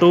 2